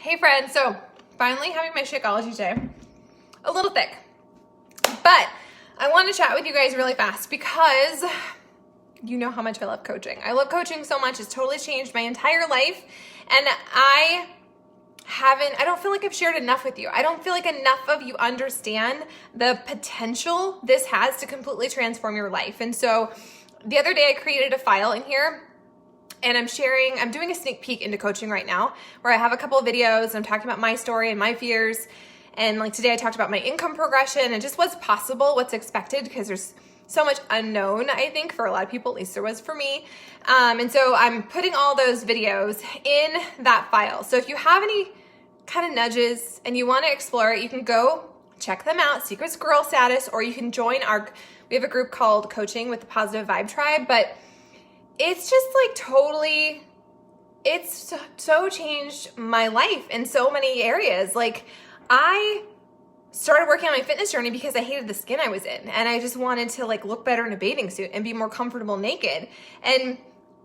Hey friends, so finally having my Shakeology today. A little thick, but I want to chat with you guys really fast because you know how much I love coaching. I love coaching so much. It's totally changed my entire life, and I don't feel like I've shared enough with you. I don't feel like enough of you understand the potential this has to completely transform your life. And so the other day I created a file in here and I'm doing a sneak peek into coaching right now where I have a couple of videos and I'm talking about my story and my fears. And like today I talked about my income progression and just what's possible, what's expected, because there's so much unknown, I think, for a lot of people, at least there was for me. And so I'm putting all those videos in that file. So if you have any kind of nudges and you want to explore it, you can go check them out, Secrets Girl Status, or you can join we have a group called Coaching with the Positive Vibe Tribe, but it's just like totally, it's so changed my life in so many areas. Like I started working on my fitness journey because I hated the skin I was in and I just wanted to like look better in a bathing suit and be more comfortable naked. And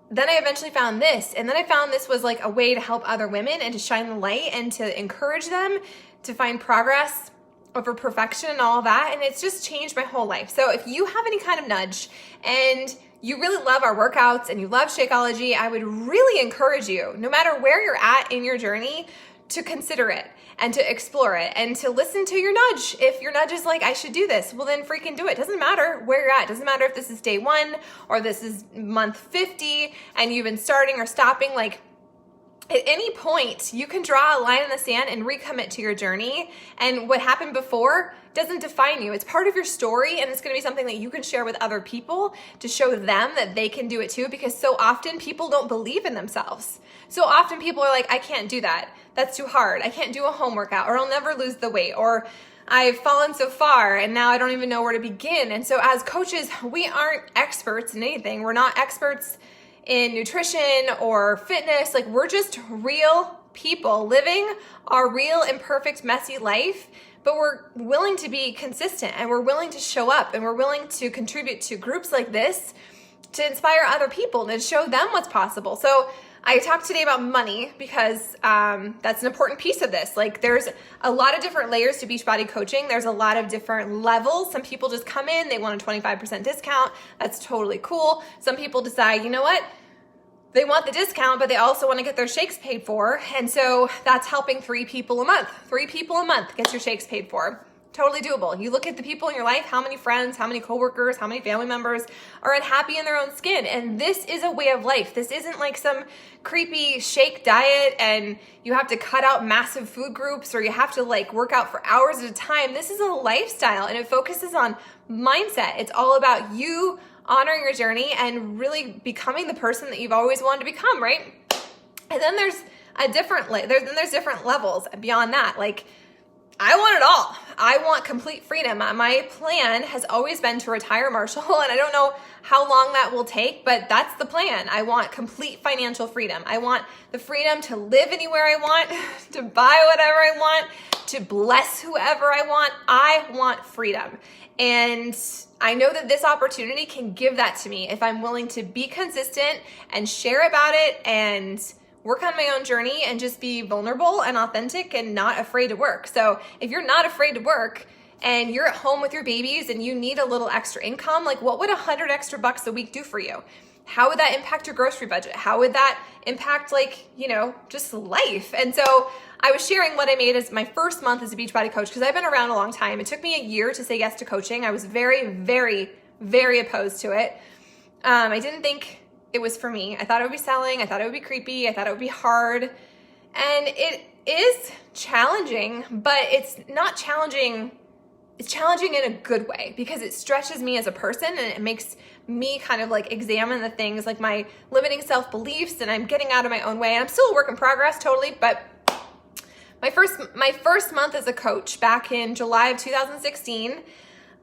then I eventually found this, and then I found this was like a way to help other women and to shine the light and to encourage them to find progress over perfection and all that. And it's just changed my whole life. So if you have any kind of nudge and you really love our workouts and you love Shakeology, I would really encourage you, no matter where you're at in your journey, to consider it and to explore it and to listen to your nudge. If your nudge is like, I should do this, well then freaking do it. Doesn't matter where you're at. Doesn't matter if this is day 1 or this is month 50 and you've been starting or stopping. Like at any point, you can draw a line in the sand and recommit to your journey. And what happened before doesn't define you. It's part of your story, and it's going to be something that you can share with other people to show them that they can do it too, because so often people don't believe in themselves. So often people are like, I can't do that. That's too hard. I can't do a home workout, or I'll never lose the weight, or I've fallen so far and now I don't even know where to begin. And so as coaches, we aren't experts in anything. We're not experts in nutrition or fitness. Like we're just real people living our real imperfect, messy life, but we're willing to be consistent and we're willing to show up and we're willing to contribute to groups like this to inspire other people and show them what's possible. So I talked today about money because that's an important piece of this. Like there's a lot of different layers to Beachbody coaching. There's a lot of different levels. Some people just come in, they want a 25% discount. That's totally cool. Some people decide, you know what? They want the discount, but they also want to get their shakes paid for. And so that's helping 3 people a month. 3 people a month gets your shakes paid for. Totally doable. You look at the people in your life, how many friends, how many coworkers, how many family members are unhappy in their own skin. And this is a way of life. This isn't like some creepy shake diet and you have to cut out massive food groups or you have to like work out for hours at a time. This is a lifestyle and it focuses on mindset. It's all about you honoring your journey and really becoming the person that you've always wanted to become, right? And then there's there's different levels beyond that. Like I want it all. I want complete freedom. My plan has always been to retire, Marshall, and I don't know how long that will take, but that's the plan. I want complete financial freedom. I want the freedom to live anywhere I want, to buy whatever I want, to bless whoever I want. I want freedom. And I know that this opportunity can give that to me if I'm willing to be consistent and share about it and work on my own journey and just be vulnerable and authentic and not afraid to work. So if you're not afraid to work and you're at home with your babies and you need a little extra income, like what would $100 extra a week do for you? How would that impact your grocery budget? How would that impact just life? And so I was sharing what I made as my first month as a Beachbody coach because I've been around a long time. It took me a year to say yes to coaching. I was very, very, very opposed to it. I didn't think it was for me. I thought it would be selling. I thought it would be creepy. I thought it would be hard. And it is challenging, but it's not challenging. It's challenging in a good way because it stretches me as a person and it makes me kind of like examine the things like my limiting self-beliefs, and I'm getting out of my own way. And I'm still a work in progress, totally. But my first month as a coach back in July of 2016,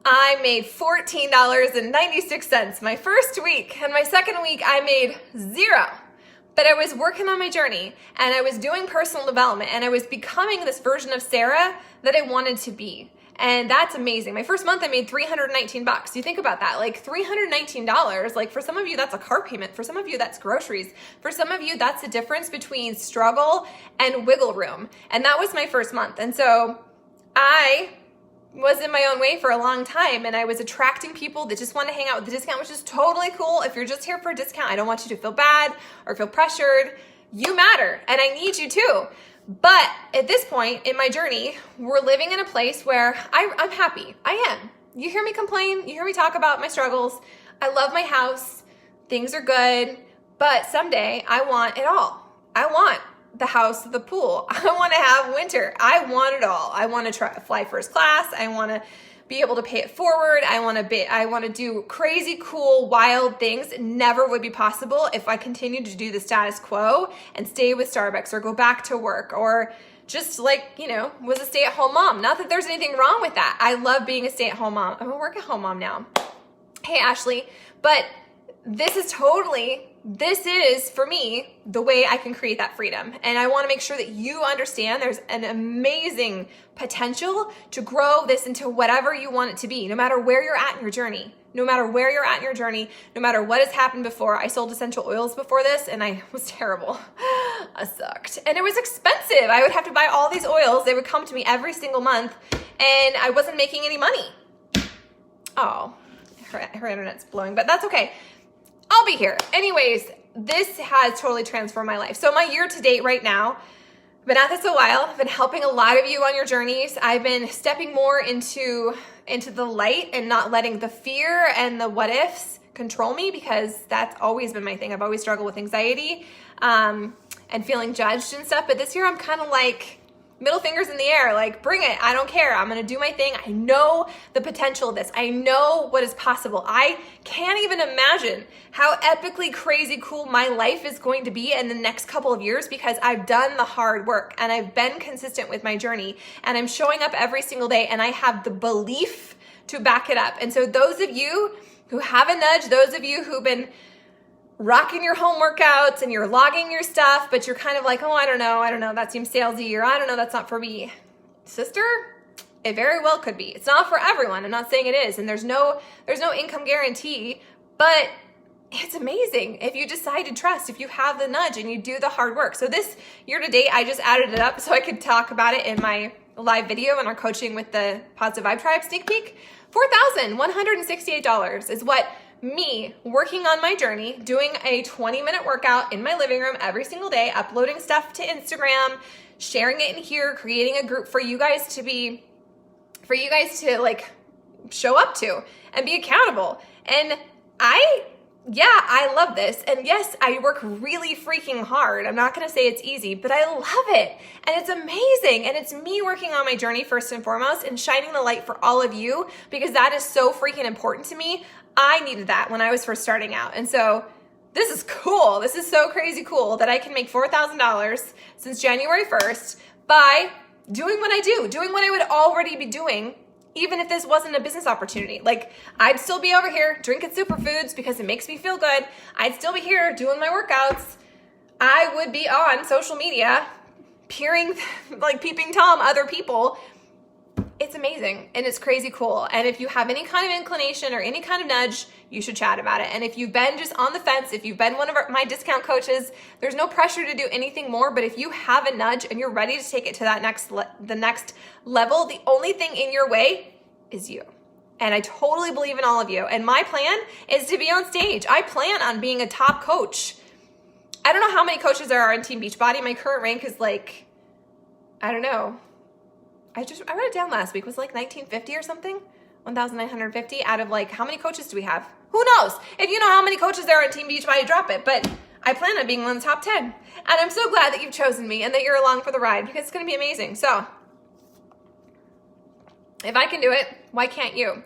I made $14.96 my first week, and my second week I made $0. But I was working on my journey and I was doing personal development and I was becoming this version of Sarah that I wanted to be. And that's amazing. My first month I made $319. You think about that, like $319, like for some of you that's a car payment, for some of you that's groceries, for some of you that's the difference between struggle and wiggle room. And that was my first month. And so I was in my own way for a long time, and I was attracting people that just want to hang out with the discount, which is totally cool. If you're just here for a discount, I don't want you to feel bad or feel pressured. You matter, and I need you too. But at this point in my journey, we're living in a place where I'm happy. I am. You hear me complain. You hear me talk about my struggles. I love my house. Things are good. But someday I want it all. I want the house, the pool. I want to have winter. I want it all. I want to fly first class. I want to be able to pay it forward. I want to do crazy, cool, wild things. It never would be possible if I continued to do the status quo and stay with Starbucks or go back to work or just was a stay-at-home mom. Not that there's anything wrong with that. I love being a stay-at-home mom. I'm a work-at-home mom now. Hey, Ashley, but this is for me the way I can create that freedom. And I want to make sure that you understand there's an amazing potential to grow this into whatever you want it to be, no matter where you're at in your journey. No matter where you're at in your journey, no matter what has happened before. I sold essential oils before this and I was terrible. I sucked. And it was expensive. I would have to buy all these oils. They would come to me every single month and I wasn't making any money. Oh, her internet's blowing, but that's okay. I'll be here. Anyways, this has totally transformed my life. So my year to date right now, I've been at this a while. I've been helping a lot of you on your journeys. I've been stepping more into the light and not letting the fear and the what ifs control me, because that's always been my thing. I've always struggled with anxiety and feeling judged and stuff. But this year I'm kind of like middle fingers in the air, like bring it. I don't care. I'm going to do my thing. I know the potential of this. I know what is possible. I can't even imagine how epically crazy cool my life is going to be in the next couple of years, because I've done the hard work and I've been consistent with my journey and I'm showing up every single day and I have the belief to back it up. And so those of you who have a nudge, those of you who've been rocking your home workouts and you're logging your stuff, but you're kind of like, oh, I don't know, that seems salesy, or I don't know, that's not for me. Sister, it very well could be. It's not for everyone. I'm not saying it is. And there's no income guarantee, but it's amazing if you decide to trust, if you have the nudge and you do the hard work. So this year to date, I just added it up so I could talk about it in my live video and our coaching with the Positive Vibe Tribe sneak peek. $4,168 is what me working on my journey, doing a 20-minute workout in my living room every single day, uploading stuff to Instagram, sharing it in here, creating a group for you guys to like show up to and be accountable. And I love this. And yes, I work really freaking hard. I'm not going to say it's easy, but I love it. And it's amazing. And it's me working on my journey first and foremost and shining the light for all of you, because that is so freaking important to me. I needed that when I was first starting out. And so this is cool. This is so crazy cool that I can make $4,000 since January 1st by doing what I do, doing what I would already be doing, even if this wasn't a business opportunity. Like, I'd still be over here drinking superfoods because it makes me feel good. I'd still be here doing my workouts. I would be on social media peeping Tom other people. It's amazing and it's crazy cool. And if you have any kind of inclination or any kind of nudge, you should chat about it. And if you've been just on the fence, if you've been one of my discount coaches, there's no pressure to do anything more. But if you have a nudge and you're ready to take it to that the next level, the only thing in your way is you. And I totally believe in all of you. And my plan is to be on stage. I plan on being a top coach. I don't know how many coaches there are in Team Beachbody. My current rank is like, I don't know. I wrote it down last week. It was like 1950 or something. 1,950 out of like, how many coaches do we have? Who knows? If you know how many coaches there are in Team Beachbody, drop it. But I plan on being one of the top 10. And I'm so glad that you've chosen me and that you're along for the ride, because it's going to be amazing. So if I can do it, why can't you?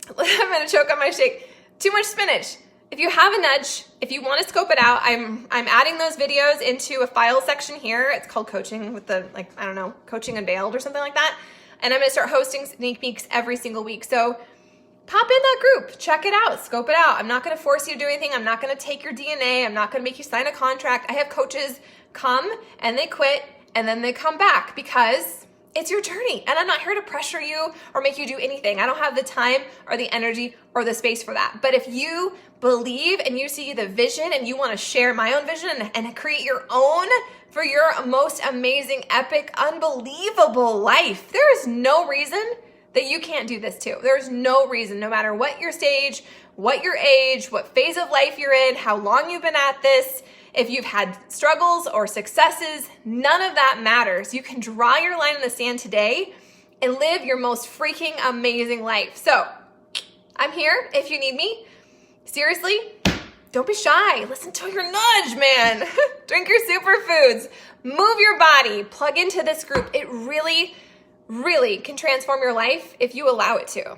I'm going to choke on my shake. Too much spinach. If you have a nudge, if you want to scope it out, I'm adding those videos into a file section here. It's called Coaching with the, Coaching Unveiled or something like that. And I'm going to start hosting sneak peeks every single week. So pop in that group, check it out, scope it out. I'm not going to force you to do anything. I'm not going to take your DNA. I'm not going to make you sign a contract. I have coaches come and they quit and then they come back because it's your journey, and I'm not here to pressure you or make you do anything. I don't have the time or the energy or the space for that. But if you believe and you see the vision and you want to share my own vision and create your own for your most amazing, epic, unbelievable life, there is no reason that you can't do this too. There's no reason, no matter what your stage, what your age, what phase of life you're in, how long you've been at this, if you've had struggles or successes, none of that matters. You can draw your line in the sand today and live your most freaking amazing life. So I'm here if you need me. Seriously, don't be shy. Listen to your nudge, man. Drink your superfoods. Move your body. Plug into this group. It really, really can transform your life if you allow it to.